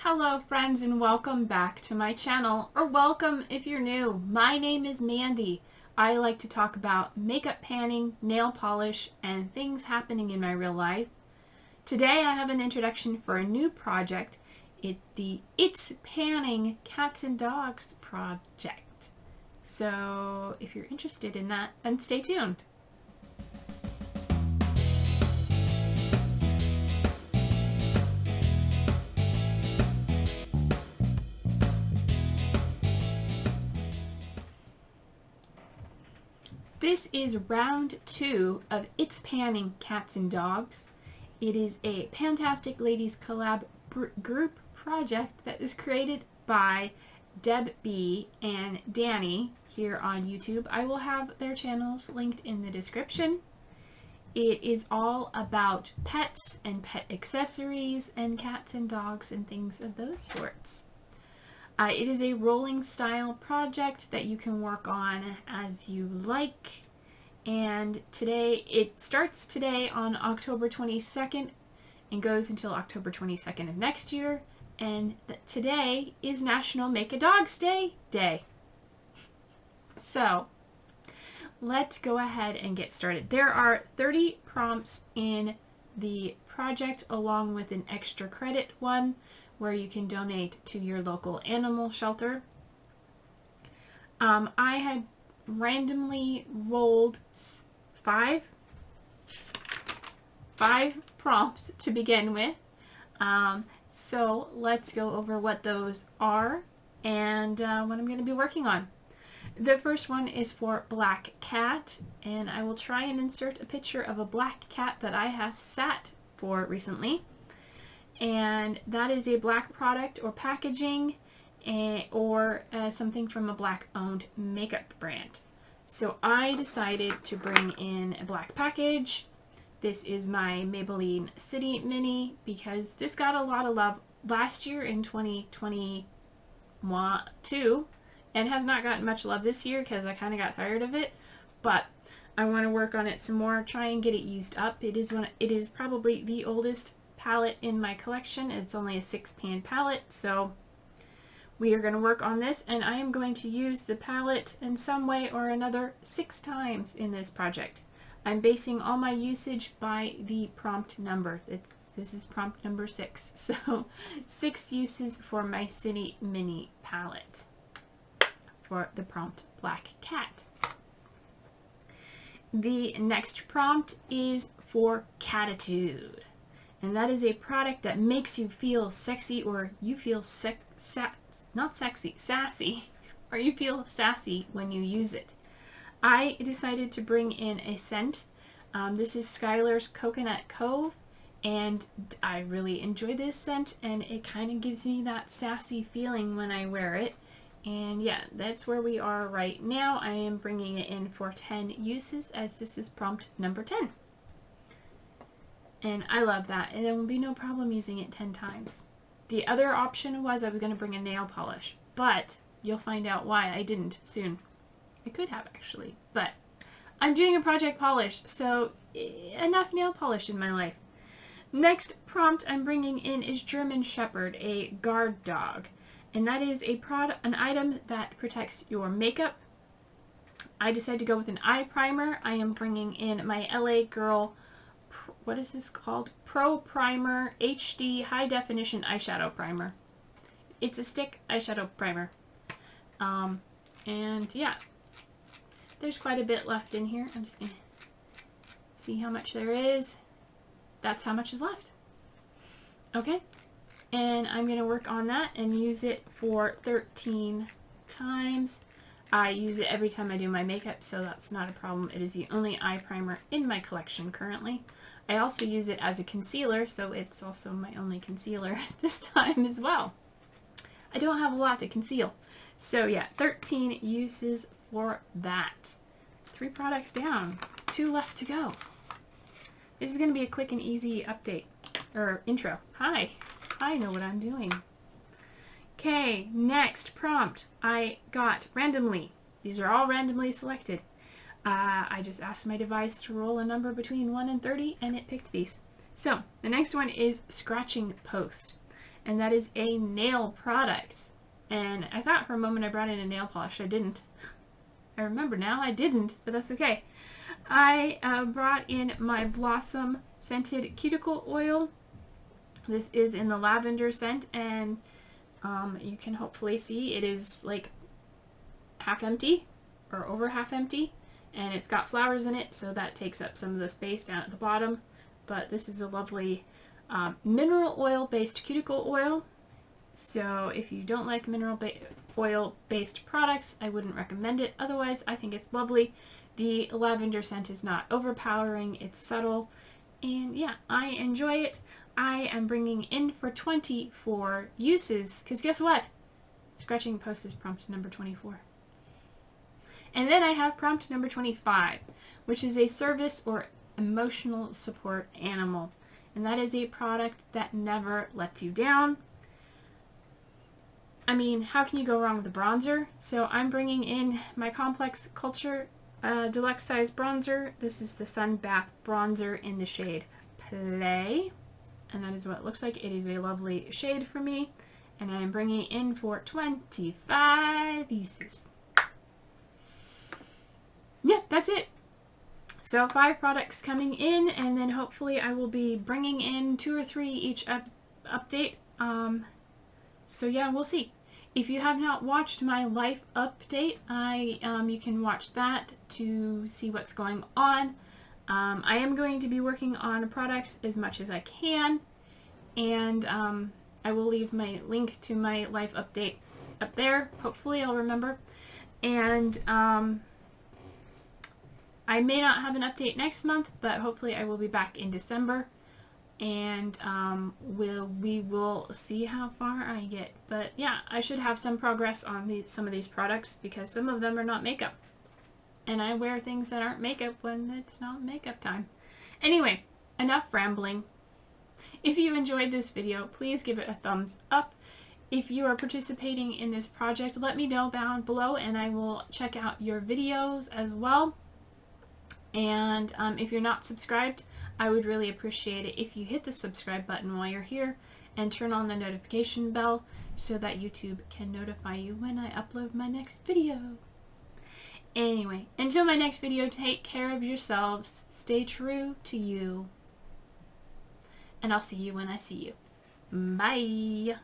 Hello friends, and welcome back to my channel, or welcome if you're new. My name is Mandy. I like to talk about makeup panning, nail polish, and things happening in my real life. Today I have an introduction for a new project. It's Panning Cats and Dogs project. So if you're interested in that, then stay tuned. This is round 2 of It's Panning Cats and Dogs. It is a Fantastic Ladies collab group project that was created by Deb B and Dannie here on YouTube. I will have their channels linked in the description. It is all about pets and pet accessories and cats and dogs and things of those sorts. It is a rolling style project that you can work on as you like, and it starts today on October 22nd and goes until October 22nd of next year, and today is National Make a Dogs Day. So let's go ahead and get started. There are 30 prompts in the project along with an extra credit one where you can donate to your local animal shelter. I had randomly rolled five prompts to begin with. So let's go over what those are and what I'm going to be working on. The first one is for black cat, and I will try and insert a picture of a black cat that I have sat for recently. And that is a black product or packaging or something from a black owned makeup brand. So I decided to bring in a black package. This is my Maybelline City Mini because this got a lot of love last year in 2022 and has not gotten much love this year because I kind of got tired of it, but I want to work on it some more, try and get it used up. It is probably the oldest palette in my collection. It's only a 6-pan palette, so we are going to work on this, and I am going to use the palette in some way or another 6 times in this project. I'm basing all my usage by the prompt number. This is prompt number 6, so 6 uses for my City Mini palette for the prompt black cat. The next prompt is for Catitude. And that is a product that makes you feel sexy, or you feel sassy, or you feel sassy when you use it. I decided to bring in a scent. This is Skylar's Coconut Cove, and I really enjoy this scent, and it kind of gives me that sassy feeling when I wear it. And yeah, that's where we are right now. I am bringing it in for 10 uses, as this is prompt number 10. And I love that, and there will be no problem using it 10 times. The other option was I was going to bring a nail polish, but you'll find out why I didn't soon. I could have actually, but I'm doing a project polish, so enough nail polish in my life. Next prompt I'm bringing in is German Shepherd, a guard dog, and that is an item that protects your makeup. I decided to go with an eye primer. I am bringing in my LA Girl, what is this called? Pro Primer HD High Definition Eyeshadow Primer. It's a stick eyeshadow primer. And yeah, there's quite a bit left in here. I'm just going to see how much there is. That's how much is left. Okay, and I'm going to work on that and use it for 13 times. I use it every time I do my makeup, so that's not a problem. It is the only eye primer in my collection currently. I also use it as a concealer, so it's also my only concealer at this time as well. I don't have a lot to conceal. So yeah, 13 uses for that. 3 products down, 2 left to go. This is going to be a quick and easy update, or intro. Hi, I know what I'm doing. Okay, next prompt I got randomly. These are all randomly selected. I just asked my device to roll a number between 1 and 30, and it picked these. So the next one is Scratching Post. and that is a nail product. And I thought for a moment I brought in a nail polish. I didn't. I remember now I didn't, but that's okay. I brought in my Blossom Scented Cuticle Oil. This is in the lavender scent, and you can hopefully see it is like half empty or over half empty, and it's got flowers in it, so that takes up some of the space down at the bottom. But this is a lovely mineral oil based cuticle oil. So if you don't like mineral oil based products, I wouldn't recommend it. Otherwise, I think it's lovely. The lavender scent is not overpowering, it's subtle, and yeah, I enjoy it. I am bringing in for 24 uses, because guess what? Scratching post is prompt number 24. And then I have prompt number 25, which is a service or emotional support animal. And that is a product that never lets you down. I mean, how can you go wrong with a bronzer? So I'm bringing in my Complex Culture Deluxe Size Bronzer. This is the Sun Bath Bronzer in the shade Play. And that is what it looks like. It is a lovely shade for me. And I am bringing it in for 25 uses. Yeah, that's it. So 5 products coming in, and then hopefully I will be bringing in 2 or 3 each update. So yeah, we'll see. If you have not watched my life update, you can watch that to see what's going on. I am going to be working on products as much as I can, and I will leave my link to my life update up there. Hopefully I'll remember. And I may not have an update next month, but hopefully I will be back in December, and we will see how far I get. But yeah, I should have some progress on some of these products, because some of them are not makeup, and I wear things that aren't makeup when it's not makeup time. Anyway, enough rambling. If you enjoyed this video, please give it a thumbs up. If you are participating in this project, let me know down below, and I will check out your videos as well. And if you're not subscribed, I would really appreciate it if you hit the subscribe button while you're here and turn on the notification bell so that YouTube can notify you when I upload my next video. Anyway, until my next video, take care of yourselves, stay true to you, and I'll see you when I see you. Bye!